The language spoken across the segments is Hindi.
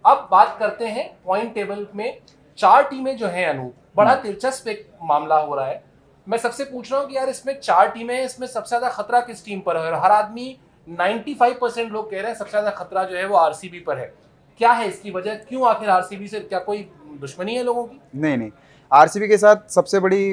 अब बात करते हैं पॉइंट टेबल में 4 टीमें जो हैं अनूप, बड़ा दिलचस्प एक मामला हो रहा है। मैं सबसे पूछ रहा हूँ कि यार इसमें 4 टीमें हैं, इसमें सबसे ज्यादा खतरा किस टीम पर है? और हर आदमी 95% लोग कह रहे हैं सबसे ज्यादा खतरा जो है वो आरसीबी पर है। क्या है इसकी वजह? क्यों आखिर आरसीबी से? क्या कोई दुश्मनी है लोगों की? नहीं नहीं, आरसीबी के साथ सबसे बड़ी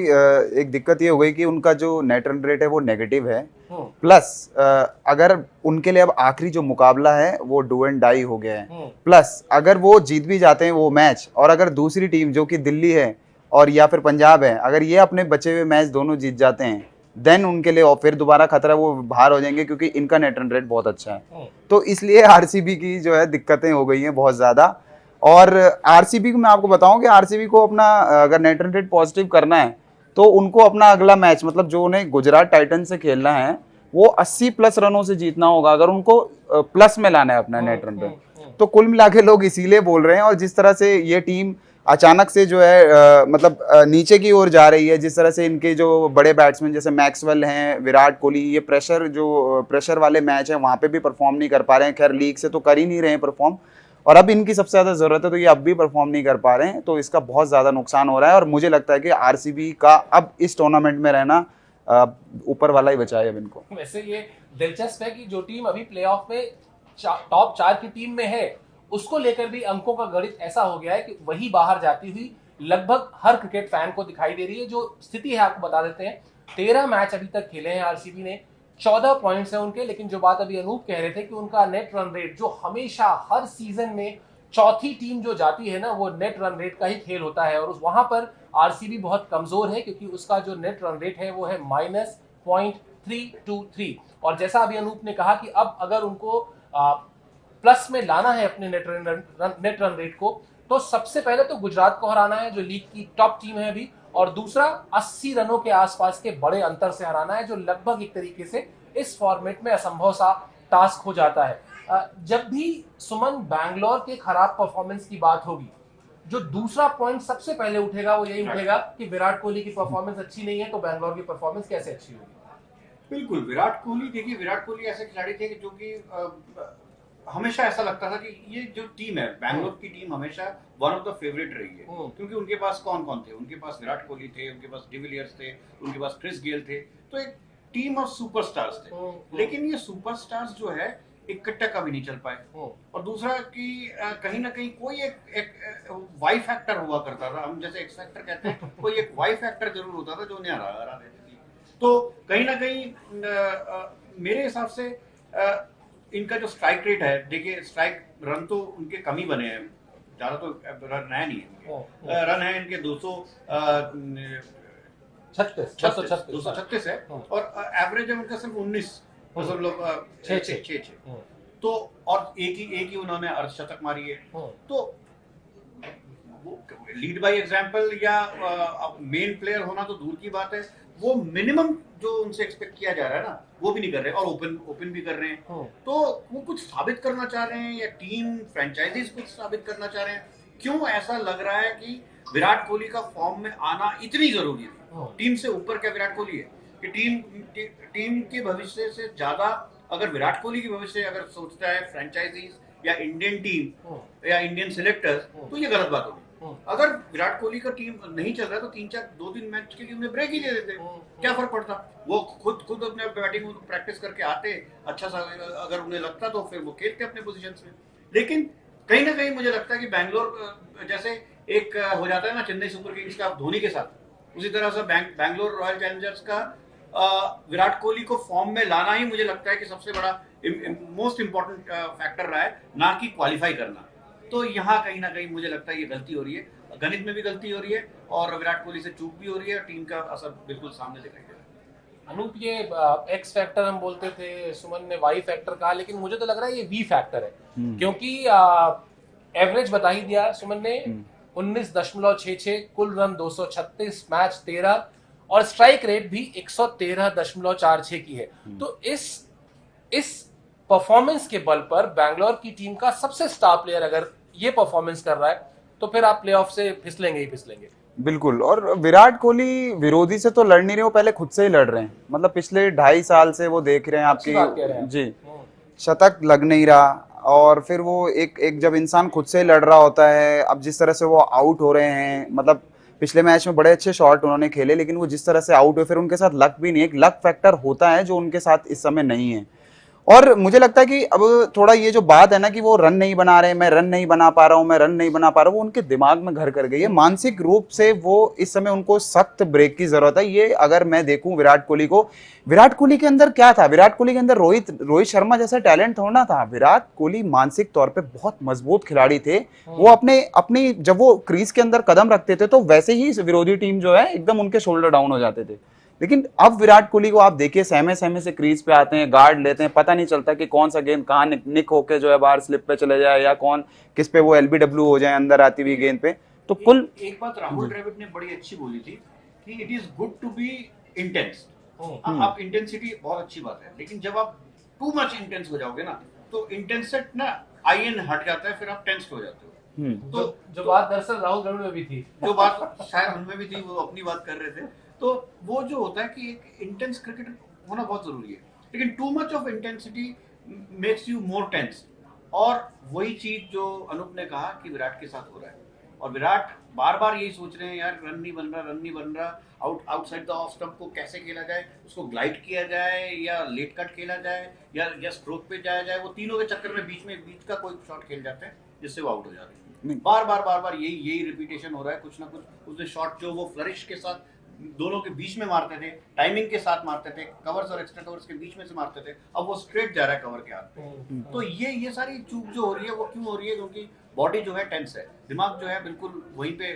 एक दिक्कत ये हो गई कि उनका जो नेट रन रेट है वो नेगेटिव है। प्लस अगर उनके लिए अब आखिरी जो मुकाबला है वो डू एंड डाई हो गया है। प्लस अगर वो जीत भी जाते हैं वो मैच, और अगर दूसरी टीम जो कि दिल्ली है और या फिर पंजाब है, अगर ये अपने बचे हुए मैच दोनों जीत जाते हैं, देन उनके लिए और फिर दोबारा खतरा, वो बाहर हो जाएंगे क्योंकि इनका नेट रन रेट बहुत अच्छा है। तो इसलिए आरसीबी की जो है दिक्कतें हो गई हैं बहुत ज़्यादा। और आरसीबी को मैं आपको बताऊं कि आरसीबी को अपना अगर नेट रन रेट पॉजिटिव करना है तो उनको अपना अगला मैच, मतलब जो उन्हें गुजरात टाइटन से खेलना है, वो 80 प्लस रनों से जीतना होगा अगर उनको प्लस में लाना है अपना नेट रन रेट। तो कुल मिला के लोग इसीलिए बोल रहे हैं। और जिस तरह से ये टीम अचानक से जो है मतलब नीचे की ओर जा रही है, जिस तरह से इनके जो बड़े बैट्समैन जैसे मैक्सवेल हैं, विराट कोहली, ये प्रेशर वाले मैच हैं वहाँ पे भी परफॉर्म नहीं कर पा रहे हैं। खैर लीग से तो कर ही नहीं रहे हैं परफॉर्म, और अब इनकी सबसे ज़्यादा ज़रूरत है तो ये अब भी परफॉर्म नहीं कर पा रहे हैं, तो इसका बहुत ज़्यादा नुकसान हो रहा है। और मुझे लगता है कि आरसीबी का अब इस टूर्नामेंट में रहना ऊपर वाला ही बचाए अब इनको। वैसे ये दिलचस्प है कि जो टीम अभी प्लेऑफ में टॉप 4 की टीम में है, उसको लेकर भी अंकों का गणित ऐसा हो गया है कि वही बाहर जाती हुई लगभग हर क्रिकेट फैन को दिखाई दे रही है। जो स्थिति है आपको बता देते हैं, 13 मैच अभी तक खेले हैं आरसीबी ने, 14 पॉइंट्स हैं उनके। लेकिन जो बात अभी अनूप कह रहे थे कि उनका नेट रन रेट, जो हमेशा हर सीजन में चौथी टीम जो जाती है ना, वो नेट रन रेट का ही खेल होता है, और उस वहां पर आरसीबी बहुत कमजोर है क्योंकि उसका जो नेट रन रेट है वो है -0.323। और जैसा अभी अनूप ने कहा कि अब अगर उनको प्लस में लाना है अपने नेट रन रेट को, तो सबसे पहले तो गुजरात को हराना है जो लीग की टॉप टीम है अभी, और दूसरा 80 रनों के आसपास के बड़े अंतर से हराना है, जो लगभग एक तरीके से इस फॉर्मेट में असंभव सा टास्क हो जाता है। जब भी सुमन बैंगलोर के खराब परफॉर्मेंस की बात होगी, जो दूसरा पॉइंट सबसे पहले उठेगा वो यही उठेगा कि विराट कोहली की परफॉर्मेंस अच्छी नहीं है, तो बैंगलोर की परफॉर्मेंस कैसे अच्छी होगी? बिल्कुल, विराट कोहली, देखिए विराट कोहली ऐसे खिलाड़ी थे जो कि हमेशा ऐसा लगता था कि ये जो टीम है बैंगलोर की टीम हमेशा वन ऑफ द फेवरेट रही है, क्योंकि उनके पास कौन कौन थे, उनके पास विराट कोहली थे, उनके पास डिविलियर्स थे, उनके पास क्रिस गेल थे, तो एक टीम ऑफ सुपरस्टार्स थे। लेकिन ये सुपरस्टार्स जो है इकट्ठा कभी नहीं चल पाए। और दूसरा कि कहीं ना कहीं कोई एक वाई फैक्टर हुआ करता था, हम जैसे एक्स फैक्टर कहते हैं, कोई एक वाई फैक्टर जरूर होता था जो उन्हें हरा देती थी। तो कहीं ना कहीं मेरे हिसाब से इनका जो स्ट्राइक रेट है, देखिए स्ट्राइक रन तो उनके कम ही बने हैं, ज्यादा तो रन है नहीं, रन है इनके 236 है, और एवरेज है उनका सिर्फ 19.66। तो और एक ही उन्होंने अर्धशतक मारी है। तो लीड बाय एग्जांपल या मेन प्लेयर होना तो दूर की बात है, वो मिनिमम जो उनसे एक्सपेक्ट किया जा रहा है ना वो भी नहीं कर रहे, और ओपन भी कर रहे हैं। तो वो कुछ साबित करना चाह रहे हैं, या टीम फ्रेंचाइजीज कुछ साबित करना चाह रहे हैं। क्यों ऐसा लग रहा है कि विराट कोहली का फॉर्म में आना इतनी जरूरी है? टीम से ऊपर क्या विराट कोहली है कि टीम के भविष्य से ज्यादा अगर विराट कोहली के भविष्य अगर सोचता है फ्रेंचाइजीज या इंडियन टीम या इंडियन सिलेक्टर्स, तो ये गलत बात होगी। अगर विराट कोहली का टीम नहीं चल रहा है तो 2-3 मैच के लिए उन्हें ब्रेक ही दे देते, क्या फर्क पड़ता? वो खुद अपने बैटिंग प्रैक्टिस करके आते, अच्छा सा अगर उन्हें लगता तो फिर वो खेलते अपने पोजीशन में। लेकिन कहीं ना कहीं मुझे लगता है कि बैंगलोर जैसे एक हो जाता है ना चेन्नई सुपर किंग्स का धोनी के साथ, उसी तरह से बैंगलोर रॉयल चैलेंजर्स का विराट कोहली को फॉर्म में लाना ही मुझे लगता है कि सबसे बड़ा मोस्ट इंपॉर्टेंट फैक्टर रहा है, ना कि क्वालिफाई करना। तो यहाँ कहीं ना कहीं मुझे लगता है ये गलती हो रही है, गणित में भी गलती हो रही है, और विराट कोहली से चूक भी हो रही है, टीम का असर बिल्कुल सामने दिखाई दे रहा है। अनूप, ये एक्स फैक्टर हम बोलते थे, सुमन ने वाई फैक्टर कहा, लेकिन मुझे तो लग रहा है ये वी फैक्टर है, क्योंकि एवरेज बता ही दिया सुमन ने, 19.66, कुल रन 236, मैच 13, और स्ट्राइक रेट भी 113.46 की है। तो इस परफॉर्मेंस के बल पर बैंगलोर की टीम का सबसे स्टार प्लेयर अगर ये परफॉर्मेंस कर रहा है तो फिर आप प्लेऑफ से फिसलेंगे ही फिसलेंगे। बिल्कुल। और विराट कोहली विरोधी से तो लड़ नहीं रहे, वो पहले खुद से ही लड़ रहे हैं। मतलब पिछले 2.5 साल से वो देख रहे हैं आपकी, जी, शतक लग नहीं रहा, और फिर वो एक जब इंसान खुद से लड़ रहा होता है, अब जिस तरह से वो आउट हो रहे हैं, मतलब पिछले मैच में बड़े अच्छे शॉट उन्होंने खेले, लेकिन वो जिस तरह से आउट हुए, फिर उनके साथ लक भी नहीं है, एक लक फैक्टर होता है जो उनके साथ इस समय नहीं है। और मुझे लगता है कि अब थोड़ा ये जो बात है ना कि वो रन नहीं बना रहे, मैं रन नहीं बना पा रहा हूँ, मैं रन नहीं बना पा रहा हूँ, वो उनके दिमाग में घर कर गई है। मानसिक रूप से वो इस समय उनको सख्त ब्रेक की जरूरत है। ये अगर मैं देखूं विराट कोहली को, विराट कोहली के अंदर क्या था, विराट कोहली के अंदर रोहित शर्मा जैसा टैलेंट थोड़ा था। विराट कोहली मानसिक तौर पे बहुत मजबूत खिलाड़ी थे। वो अपनी जब वो क्रीज के अंदर कदम रखते थे तो वैसे ही विरोधी टीम जो है एकदम उनके शोल्डर डाउन हो जाते थे। लेकिन अब विराट कोहली को आप देखिए, सहमे सहमे से क्रीज पे आते हैं, गार्ड लेते हैं, पता नहीं चलता कि कौन सा गेंद कहाँ निक होके जो है बाहर स्लिप पे चले जाए, या कौन किस पे वो एलबीडब्ल्यू हो जाए अंदर आती हुई गेंद पे। तो कुल एक बात राहुल द्रविड़ ने बड़ी अच्छी बोली थी कि it is good to be intense. आप इंटेंसिटी बहुत अच्छी बात है, लेकिन जब आप टू मच इंटेंस हो जाओगे ना तो इंटेंसिटी ना आईएन हट जाता है, फिर आप टेंस हो जाते हो। तो जो बात दरअसल राहुल द्रविड़ में भी थी, जो बात शायद उनमें भी थी, वो अपनी बात कर रहे थे। तो वो जो होता है कि एक इंटेंस क्रिकेट होना बहुत जरूरी है, लेकिन too much of intensity makes you more tense. और वही चीज जो अनूप ने कहा कि विराट के साथ हो रहा है, और विराट बार बार यही सोच रहे हैं यार रन नहीं बन रहा, आउटसाइड द ऑफ स्टंप को कैसे खेला जाए, उसको ग्लाइड किया जाए या लेट कट खेला जाए या स्ट्रोक पे जाया जाए। वो तीनों के चक्कर में बीच का कोई शॉट खेल जाते हैं जिससे वो आउट हो जाते हैं। बार बार यही रिपीटेशन हो रहा है। कुछ ना कुछ उसने शॉट जो वो फ्लरिश के साथ दोनों के बीच में मारते थे, टाइमिंग के साथ मारते थे, कवर्स और एक्स्ट्रा कवर्स के बीच में से मारते थे, अब वो स्ट्रेट जा रहा है कवर के हाथ पे। तो ये सारी चूक जो हो रही है वो क्यों हो रही है? क्योंकि बॉडी जो है टेंस है, दिमाग जो है बिल्कुल वहीं पे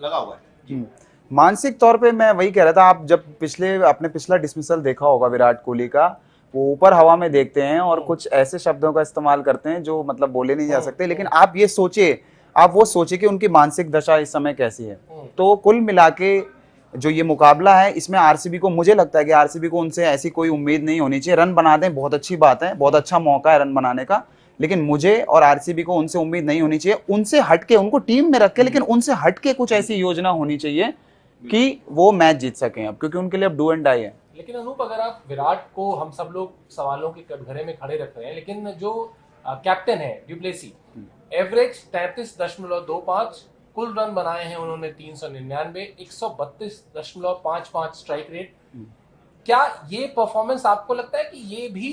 लगा हुआ है। मानसिक तौर पे मैं वही कह रहा था, आप जब आपने पिछला डिसमिसल देखा होगा विराट कोहली का, वो ऊपर हवा में देखते हैं और कुछ ऐसे शब्दों का इस्तेमाल करते हैं जो मतलब बोले नहीं जा सकते। लेकिन आप ये सोचिए, आप वो सोचिए कि उनकी मानसिक दशा इस समय कैसी है। तो कुल मिला के जो ये मुकाबला है, इसमें आरसीबी को, मुझे लगता है कि आरसीबी को उनसे ऐसी कोई उम्मीद नहीं होनी चाहिए। रन बना दें बहुत अच्छी बात है, बहुत अच्छा मौका है रन बनाने का, लेकिन मुझे और आरसीबी को उनसे उम्मीद नहीं होनी चाहिए। उनसे हटके, उनको टीम में रख के, लेकिन उनसे हटके कुछ ऐसी योजना होनी चाहिए कि वो मैच जीत सकें अब, क्योंकि उनके लिए अब डू एंड डाई है। लेकिन अनूप, अगर आप विराट को, हम सब लोग सवालों के कटघरे में खड़े रख रहे हैं, लेकिन जो कैप्टन है ड्यूप्लेसी, एवरेज 33.25, कुल रन बनाए हैं उन्होंने 399, 132.55 स्ट्राइक रेट। क्या ये परफॉर्मेंस आपको लगता है कि ये भी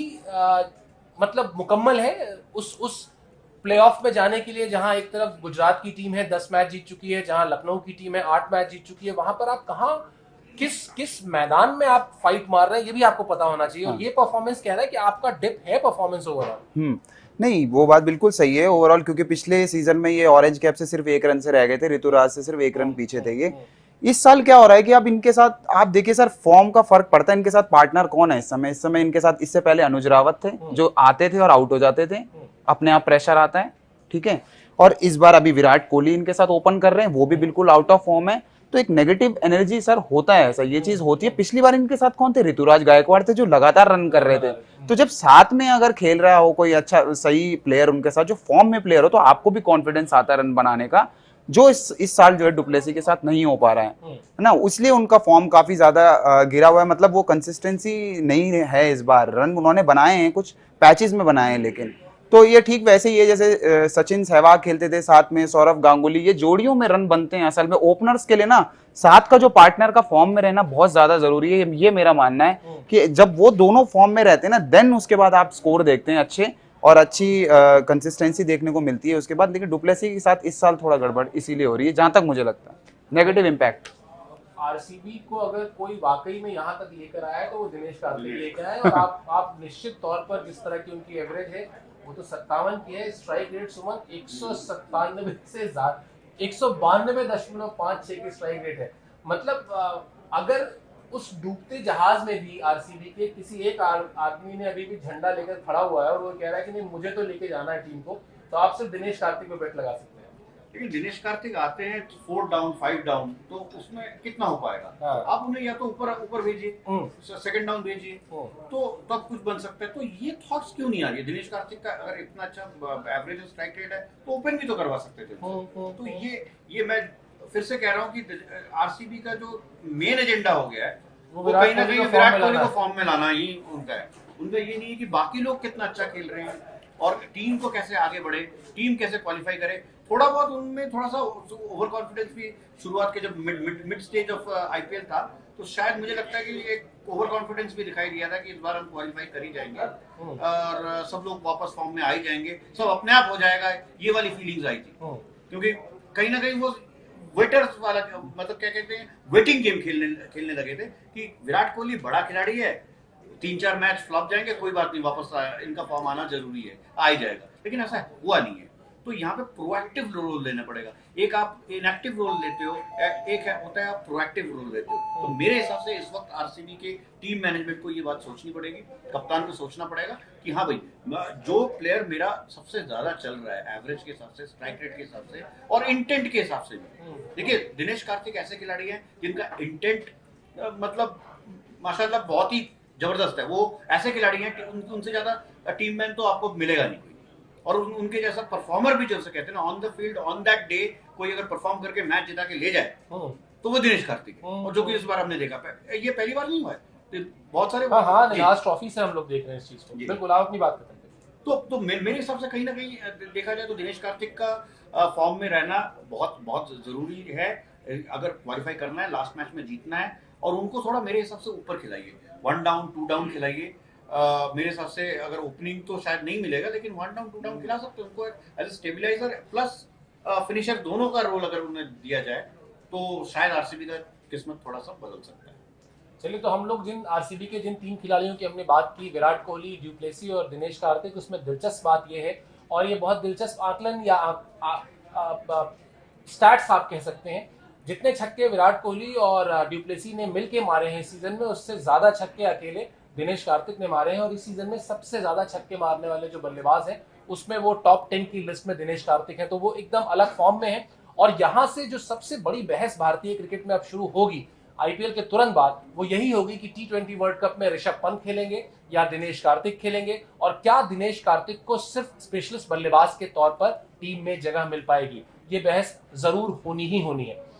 मतलब मुकम्मल है उस प्लेऑफ में जाने के लिए, जहां एक तरफ गुजरात की टीम है 10 मैच जीत चुकी है, जहां लखनऊ की टीम है 8 मैच जीत चुकी है, वहां पर आप कहां, किस मैदान में आप फाइट मार रहे हैं, ये भी आपको पता होना चाहिए। और ये परफॉर्मेंस कह रहा है कि आपका डिप है परफॉर्मेंस ओवरऑल। नहीं, वो बात बिल्कुल सही है ओवरऑल, क्योंकि पिछले सीजन में ये ऑरेंज कैप से सिर्फ 1 रन से रह गए थे, ऋतुराज से सिर्फ 1 रन पीछे थे ये। इस साल क्या हो रहा है कि अब इनके साथ आप देखिए सर, फॉर्म का फर्क पड़ता है। इनके साथ पार्टनर कौन है इस समय इनके साथ, इससे पहले अनुज रावत थे जो आते थे और आउट हो जाते थे, अपने आप प्रेशर आता है, ठीक है। और इस बार अभी विराट कोहली इनके साथ ओपन कर रहे हैं, वो भी बिल्कुल आउट ऑफ फॉर्म है। तो एक नेगेटिव एनर्जी सर होता है, ऐसा ये चीज होती है। पिछली बार इनके साथ कौन थे? ऋतुराज गायकवाड़ थे जो लगातार रन कर रहे थे। तो जब साथ में अगर खेल रहा हो कोई अच्छा सही प्लेयर उनके साथ, जो फॉर्म में प्लेयर हो, तो आपको भी कॉन्फिडेंस आता है रन बनाने का, जो इस साल जो है डुप्लेसी के साथ नहीं हो पा रहा है ना। इसलिए उनका फॉर्म काफी ज्यादा गिरा हुआ है, मतलब वो कंसिस्टेंसी नहीं है इस बार। रन उन्होंने बनाए हैं, कुछ पैचेस में बनाए हैं, लेकिन तो ये ठीक वैसे ही है जैसे सचिन सहवाग खेलते थे साथ में, सौरव गांगुली, ये जोड़ियों में रन बनते हैं। असल में ओपनर्स के लिए ना साथ का जो पार्टनर का फॉर्म में रहना बहुत ज्यादा जरूरी है। ये मेरा मानना है कि जब वो दोनों फॉर्म में रहते हैं ना, देन उसके बाद आप स्कोर देखते हैं अच्छे, और अच्छी कंसिस्टेंसी देखने को मिलती है उसके बाद। लेकिन डुप्लेसी के साथ इस साल थोड़ा गड़बड़ इसीलिए हो रही है, जहां तक मुझे लगता है, नेगेटिव इम्पैक्ट। आरसीबी को अगर कोई वाकई में यहाँ तक लेकर आया है तो वो दिनेश कार्तिक लेकर आए। और आप निश्चित तौर पर जिस तरह की उनकी एवरेज है, वो तो 57 की है। स्ट्राइक रेट सुमन 197 से ज्यादा, 192.56 की स्ट्राइक रेट है। मतलब अगर उस डूबते जहाज में भी आरसीबी के किसी एक आदमी ने अभी भी झंडा लेकर खड़ा हुआ है और वो कह रहा है कि नहीं मुझे तो लेके जाना है टीम को, तो आप सिर्फ दिनेश कार्तिक पे बेट लगा सकते हैं। लेकिन दिनेश कार्तिक आते हैं 4 डाउन 5 डाउन, तो उसमें कितना हो पाएगा? हाँ। आप उन्हें या तो ऊपर भेजिए, सेकंड डाउन भेजिए, तो तब कुछ बन सकता है। तो ये थॉट्स क्यों नहीं आ रही है? दिनेश कार्तिक का अगर इतना अच्छा एवरेज स्ट्राइक रेट है तो ओपन भी तो करवा सकते थे। तो ये मैं फिर से कह रहा हूँ कि आरसीबी का जो मेन एजेंडा हो गया है वो कहीं ना कहीं विराट कोहली को फॉर्म में लाना ही उनका है। उनका ये नहीं है कि बाकी लोग कितना अच्छा खेल रहे हैं, और टीम को कैसे आगे बढ़े, टीम कैसे क्वालिफाई करे। थोड़ा बहुत उनमें थोड़ा सा ओवर कॉन्फिडेंस भी शुरुआत के जब मिड स्टेज ऑफ आईपीएल था तो शायद मुझे लगता है कि एक ओवर कॉन्फिडेंस भी दिखाई दिया था कि इस बार हम क्वालिफाई कर ही जाएंगे और सब लोग वापस फॉर्म में आ ही जाएंगे, सब अपने आप हो जाएगा, ये वाली फीलिंग्स आई थी। क्योंकि कहीं ना कहीं वो वेटर्स वाला, मतलब क्या कहते हैं, वेटिंग गेम खेलने लगे थे कि विराट कोहली बड़ा खिलाड़ी है, 3-4 मैच फ्लॉप जाएंगे, कोई बात नहीं, वापस इनका फॉर्म आना जरूरी है, आ ही जाएगा। लेकिन ऐसा हुआ नहीं है। तो यहाँ पे प्रोएक्टिव रोल लेना पड़ेगा। एक आप इनएक्टिव रोल लेते हो, एक होता है आप प्रोएक्टिव रोल लेते हो। तो मेरे हिसाब से इस वक्त आरसीबी के टीम मैनेजमेंट को ये बात सोचनी पड़ेगी, कप्तान को सोचना पड़ेगा कि हाँ भाई, जो प्लेयर मेरा सबसे ज्यादा चल रहा है एवरेज के हिसाब से, स्ट्राइक रेट के हिसाब से और इंटेंट के हिसाब से भी। देखिए दिनेश कार्तिक ऐसे खिलाड़ी हैं जिनका इंटेंट मतलब माशाल्लाह बहुत ही जबरदस्त है। वो ऐसे खिलाड़ी हैं, उनसे ज्यादा टीम मैन तो आपको मिलेगा नहीं कोई, और उनके जैसा परफॉर्मर भी जो कहते हैं ना, on the field on that day कोई अगर परफॉर्म करके मैच जिता के ले जाए तो वो दिनेश कार्तिक है। और जो कि इस बार हमने देखा, ये पहली बार नहीं हुआ है, बहुत सारे लास्ट ट्रॉफी से हम लोग देख रहे हैं इस चीज को। बिल्कुल, आप अपनी बात करते हैं। तो मेरे हिसाब से कहीं ना कहीं देखा जाए तो दिनेश कार्तिक का फॉर्म में रहना बहुत बहुत जरूरी है। अगर क्वालिफाई करना है, लास्ट मैच में जीतना है, और उनको थोड़ा मेरे हिसाब से ऊपर खिलाइए, 1 डाउन 2 डाउन खिलाइए। मेरे हिसाब से अगर ओपनिंग तो शायद नहीं मिलेगा, लेकिन 1 डाउन 2 डाउन खिला सकते हैं उनको, as a stabiliser plus finisher, दोनों का रोल अगर उन्हें दिया जाए तो शायद आरसीबी का किस्मत थोड़ा सा बदल सकता है। चलिए, तो हम लोग जिन आरसीबी के जिन 3 खिलाड़ियों की हमने बात की, विराट कोहली, ड्यूप्लेसी और दिनेश कार्तिक, उसमें दिलचस्प बात यह है, और ये बहुत दिलचस्प आकलन या स्टैट्स आप कह सकते हैं, जितने छक्के विराट कोहली और ड्यूप्लेसी ने मिलके मारे हैं इस सीजन में, उससे ज्यादा छक्के अकेले दिनेश कार्तिक ने मारे हैं। और इस सीजन में सबसे ज्यादा छक्के मारने वाले जो बल्लेबाज हैं उसमें वो टॉप 10 की लिस्ट में दिनेश कार्तिक है। तो वो एकदम अलग फॉर्म में है। और यहां से जो सबसे बड़ी बहस भारतीय क्रिकेट में अब शुरू होगी आईपीएल के तुरंत बाद, वो यही होगी कि T20 वर्ल्ड कप में ऋषभ पंत खेलेंगे या दिनेश कार्तिक खेलेंगे, और क्या दिनेश कार्तिक को सिर्फ स्पेशलिस्ट बल्लेबाज के तौर पर टीम में जगह मिल पाएगी। ये बहस जरूर होनी ही होनी है।